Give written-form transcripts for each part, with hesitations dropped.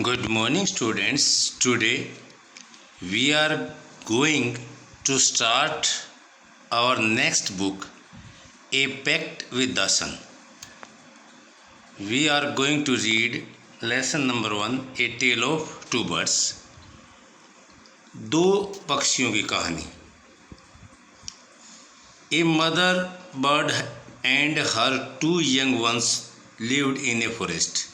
Good morning, students. Today we are going to start our next book, A Pact with the Sun. We are going to read lesson number 1, A Tale of Two Birds. दो पक्षियों की कहानी. A mother bird and her two young ones lived in a forest.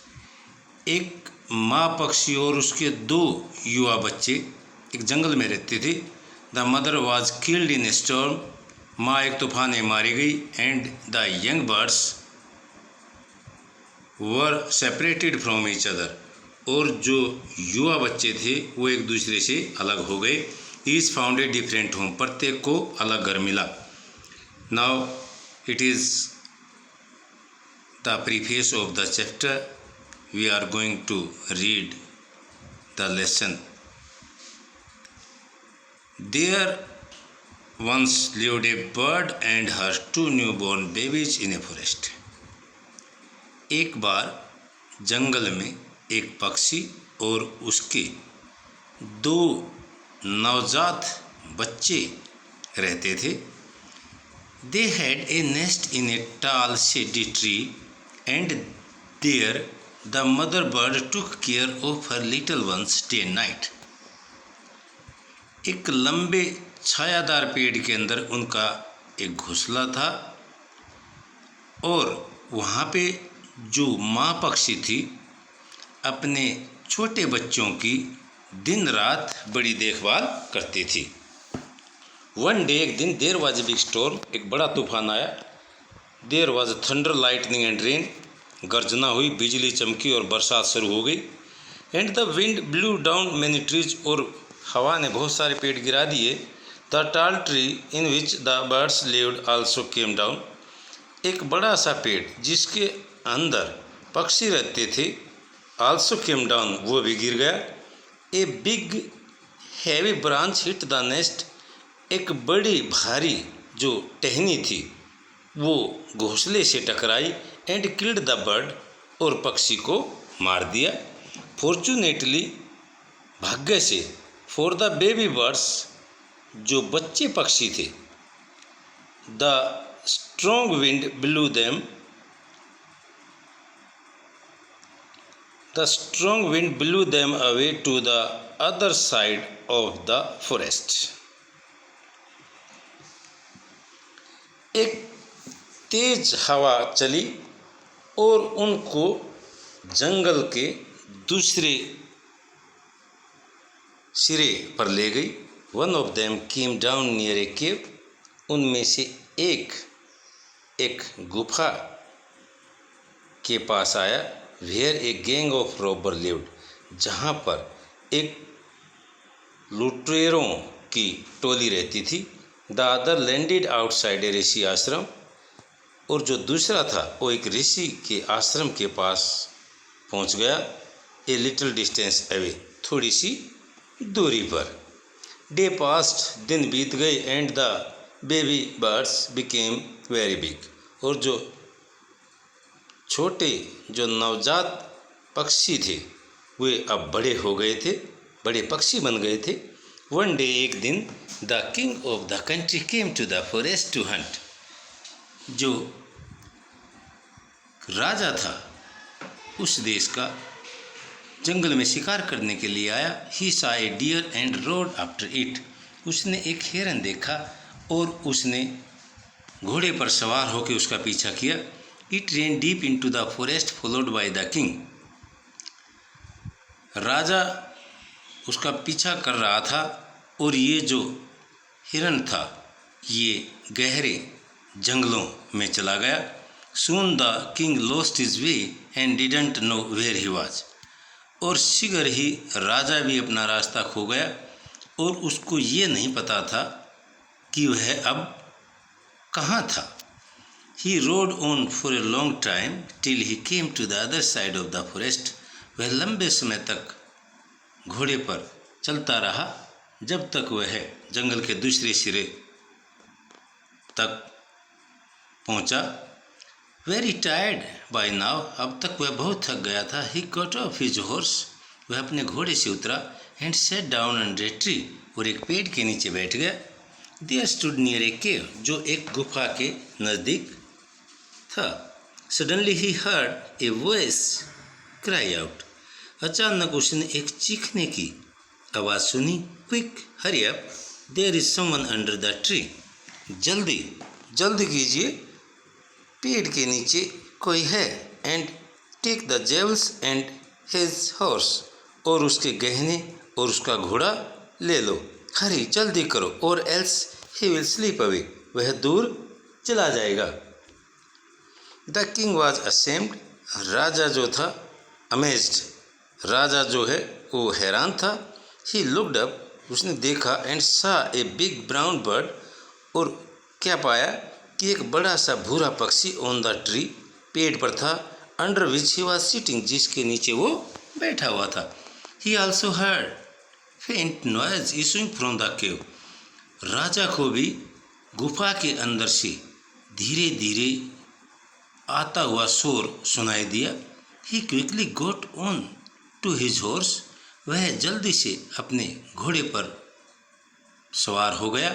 एक माँ पक्षी और उसके दो युवा बच्चे एक जंगल में रहते थे. The mother was killed in A storm. माँ एक तूफान में मारी गई. And the young birds were separated from each other. और जो युवा बच्चे थे वो एक दूसरे से अलग हो गए. Each found a different home. प्रत्येक को अलग घर मिला. Now it is the preface of the chapter. We are going to read the lesson. There once lived a bird and her two newborn babies in a forest. एक बार जंगल में एक पक्षी और उसके दो नवजात बच्चे रहते थे. They had a nest in a tall shady tree and there the mother bird took care of her little ones day and night. एक लंबे छायादार पेड़ के अंदर उनका एक घोंसला था और वहाँ पे जो माँ पक्षी थी अपने छोटे बच्चों की दिन रात बड़ी देखभाल करती थी. वन डे एक दिन there was a big storm. एक बड़ा तूफान आया. There was thunder lightning and rain. गर्जना हुई, बिजली चमकी और बरसात शुरू हो गई. And the wind blew down many trees. और हवा ने बहुत सारे पेड़ गिरा दिए. द टाल tree in which the birds lived also came down. एक बड़ा सा पेड़ जिसके अंदर पक्षी रहते थे आल्सो केम डाउन, वो भी गिर गया. A big heavy branch hit the nest. एक बड़ी भारी जो टहनी थी वो घोंसले से टकराई. And killed the bird. और पक्षी को मार दिया. फॉर्चुनेटली भाग्य से फॉर द बेबी बर्ड्स जो बच्चे पक्षी थे the strong wind blew them. The strong wind blew them away to the other side of the forest. एक तेज हवा चली और उनको जंगल के दूसरे सिरे पर ले गई. One of them came down near a cave. उनमें से एक गुफा के पास आया. Where a gang of robber lived. जहाँ पर एक लुटेरों की टोली रहती थी. The other landed outside a rishi ashram. और जो दूसरा था वो एक ऋषि के आश्रम के पास पहुंच गया. A little distance away. थोड़ी सी दूरी पर. Day past. दिन बीत गए. And the baby birds became very big. और जो छोटे जो नवजात पक्षी थे वे अब बड़े हो गए थे, बड़े पक्षी बन गए थे. वन डे एक दिन the king of the country came to the forest to hunt. जो राजा था उस देश का जंगल में शिकार करने के लिए आया. He saw a deer and rode after it. उसने एक हिरन देखा और उसने घोड़े पर सवार होकर उसका पीछा किया. It ran deep into the forest followed by the king. राजा उसका पीछा कर रहा था और ये जो हिरन था ये गहरे जंगलों में चला गया. Soon the king lost his way and didn't know where he was. और शीघ्र ही राजा भी अपना रास्ता खो गया और उसको ये नहीं पता था कि वह अब कहाँ था. He rode on for a long time till he came to the other side of the forest. वह लंबे समय तक घोड़े पर चलता रहा जब तक वह जंगल के दूसरे सिरे तक पहुँचा. Very tired by now. अब तक वह बहुत थक गया था. He got off his horse. वह अपने घोड़े से उतरा and sat down under a tree, और एक पेड़ के नीचे बैठ गया। There stood near a cave, जो एक गुफा के नज़दीक था। Suddenly he heard a voice cry out, अचानक उसने एक चीखने की आवाज़ सुनी। Quick hurry up, there is someone under the tree, जल्दी जल्दी कीजिए, पेड़ के नीचे कोई है। And take the jewels and his horse, और उसके गहने और उसका घोड़ा ले लो। हरी जल्दी करो, और else he will sleep away, वह दूर चला जाएगा। द किंग वॉज असेम्ड, राजा जो था अमेज्ड, राजा जो है वो हैरान था। ही लुक्ड अप, उसने देखा and saw a big brown bird, और क्या पाया कि एक बड़ा सा भूरा पक्षी ऑन द ट्री, पेड़ पर था। Under which he was sitting, जिसके नीचे वो बैठा हुआ था। He also heard faint noise issuing from the cave, राजा को भी गुफा के अंदर से धीरे धीरे आता हुआ शोर सुनाई दिया। He quickly got on to his horse, वह जल्दी से अपने घोड़े पर सवार हो गया।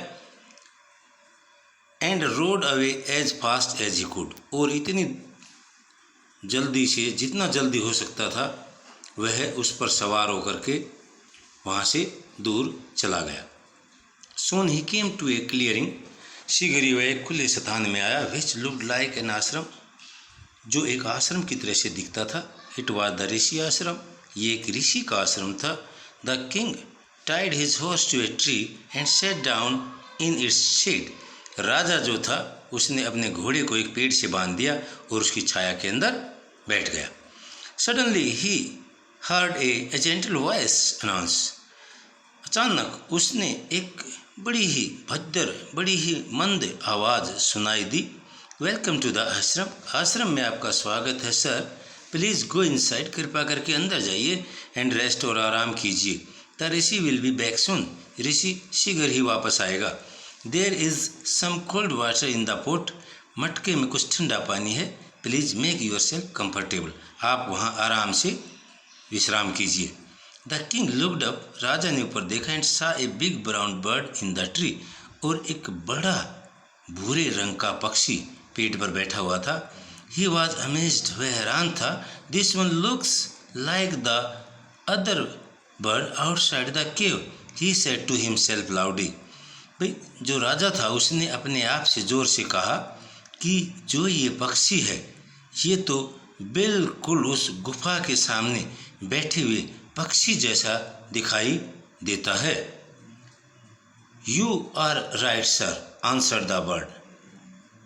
And rode away as fast as he could, और इतनी जल्दी से, जितना जल्दी हो सकता था, वह उस पर सवार होकर के वहाँ से दूर चला गया। सोन ही केम टू ए क्लियरिंग, शीघ्र ही वह एक खुले स्थान में आया। विच लुक्ड लाइक एन आश्रम, जो एक आश्रम की तरह से दिखता था। इट वॉज द ऋषि आश्रम, ये एक ऋषि का आश्रम था। The king tied his horse to a tree and sat down in its shade, राजा जो था उसने अपने घोड़े को एक पेड़ से बांध दिया और उसकी छाया के अंदर बैठ गया। Suddenly he heard A gentle voice announce, अचानक उसने एक बड़ी ही भद्र, बड़ी ही मंद आवाज़ सुनाई दी। वेलकम टू द आश्रम, आश्रम में आपका स्वागत है सर, प्लीज़ गो इनसाइड, कृपा करके अंदर जाइए, एंड रेस्ट और आराम कीजिए। The rishi will be back soon, ऋषि शीघ्र ही वापस आएगा। There is some cold water in the pot, मटके में कुछ ठंडा पानी है। Please make yourself comfortable, आप वहाँ आराम से विश्राम कीजिए। द किंग लुक्ड अप, राजा ने ऊपर देखा and saw a big brown bird in the tree, और एक बड़ा भूरे रंग का पक्षी पेड़ पर बैठा हुआ था। ही वॉज अमेज्ड, वह हैरान था। This one looks like the other bird outside the cave, he said to himself loudly, भाई जो राजा था उसने अपने आप से ज़ोर से कहा कि जो ये पक्षी है ये तो बिल्कुल उस गुफा के सामने बैठे हुए पक्षी जैसा दिखाई देता है। You are right sir, answer the bird,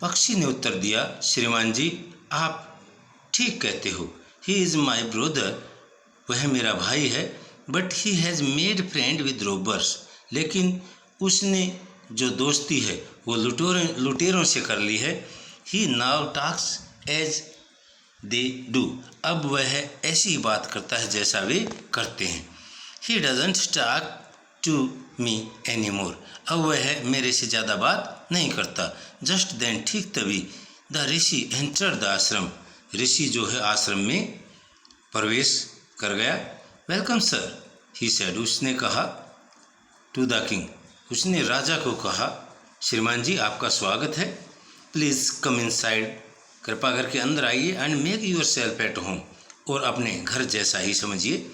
पक्षी ने उत्तर दिया, श्रीमान जी आप ठीक कहते हो। ही इज़ माई ब्रदर, वह मेरा भाई है। But he has made friend with robbers, लेकिन उसने जो दोस्ती है वो लुटेरों से कर ली है। He now talks as they do, अब वह ऐसी बात करता है जैसा वे करते हैं। He doesn't talk to me any more, अब वह मेरे से ज़्यादा बात नहीं करता। जस्ट देन, ठीक तभी, द ऋषि एंटर द आश्रम, ऋषि जो है आश्रम में प्रवेश कर गया। वेलकम सर, ही सेड, उसने कहा। टू द किंग, उसने राजा को कहा, श्रीमान जी आपका स्वागत है। प्लीज़ कम इनसाइड, कृपा करके अंदर आइए। And make yourself at home, और अपने घर जैसा ही समझिए।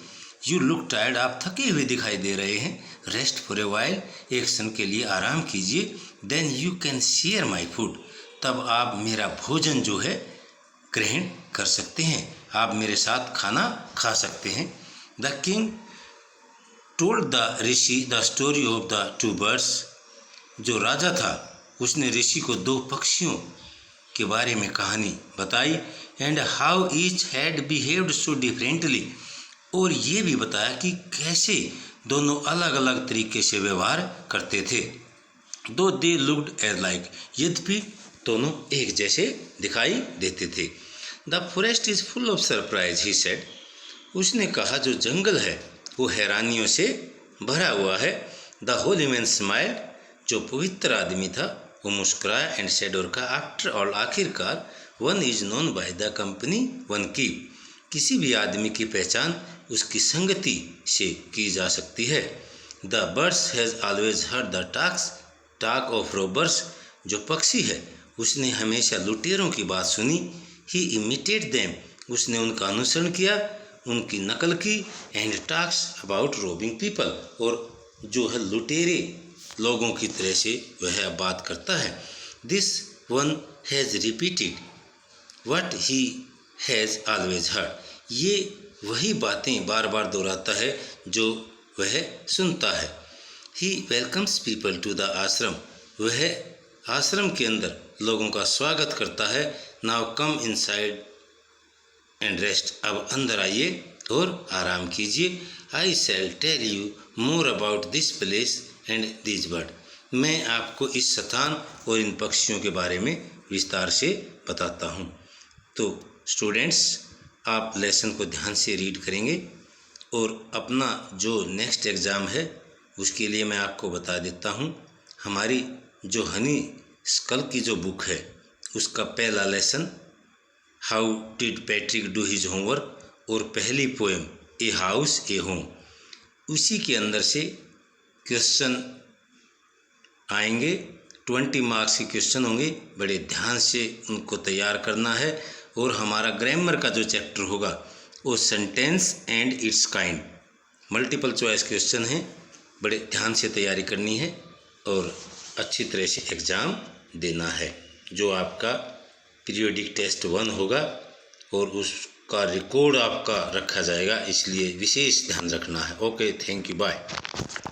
यू लुक टायर्ड, आप थके हुए दिखाई दे रहे हैं। रेस्ट फॉर ए वाइल, एक क्षण के लिए आराम कीजिए। Then you can share my food, तब आप मेरा भोजन जो है ग्रहण कर सकते हैं, आप मेरे साथ खाना खा सकते हैं। The king told the Rishi the story of the two birds, जो राजा था उसने ऋषि को दो पक्षियों के बारे में कहानी बताई। And how each had behaved so differently, और ये भी बताया कि कैसे दोनों अलग अलग तरीके से व्यवहार करते थे। दो दे लुक्ड एज लाइक, यद्यपि दोनों एक जैसे दिखाई देते थे। The forest is full of surprise, he said, उसने कहा जो जंगल है वो हैरानियों से भरा हुआ है। द होली मैन स्माइल, जो पवित्र आदमी था वो मुस्कुराया। एंड सेड, और कहा, आफ्टर ऑल, आखिरकार, one is known by the company one keep, किसी भी आदमी की पहचान उसकी संगति से की जा सकती है। The birds has always heard the talk of robbers, जो पक्षी है उसने हमेशा लुटेरों की बात सुनी। ही इमिटेड देम, उसने उनका अनुसरण किया, उनकी नकल की। And talks about robin people, और जो है लुटेरे लोगों की तरह से वह बात करता है। This one has repeated what he has always heard, ये वही बातें बार बार दोहराता है जो वह सुनता है। ही वेलकम्स पीपल टू द आश्रम, वह आश्रम के अंदर लोगों का स्वागत करता है। Now come inside and rest, अब अंदर आइए और आराम कीजिए। I shall tell you more about this place and this bird, मैं आपको इस स्थान और इन पक्षियों के बारे में विस्तार से बताता हूँ। तो स्टूडेंट्स, आप लेसन को ध्यान से रीड करेंगे और अपना जो नेक्स्ट एग्ज़ाम है उसके लिए मैं आपको बता देता हूँ। हमारी जो हनी स्कल की जो बुक है उसका पहला lesson how did Patrick do his homework, और पहली poem a house A home, उसी के अंदर से क्वेश्चन आएंगे। 20 मार्क्स के क्वेश्चन होंगे, बड़े ध्यान से उनको तैयार करना है। और हमारा ग्रामर का जो चैप्टर होगा वो sentence and it's kind, multiple choice question हैं, बड़े ध्यान से तैयारी करनी है और अच्छी तरह से एग्ज़ाम देना है। जो आपका पीरियोडिक टेस्ट 1 होगा और उसका रिकॉर्ड आपका रखा जाएगा, इसलिए विशेष ध्यान रखना है। Okay, thank you, bye.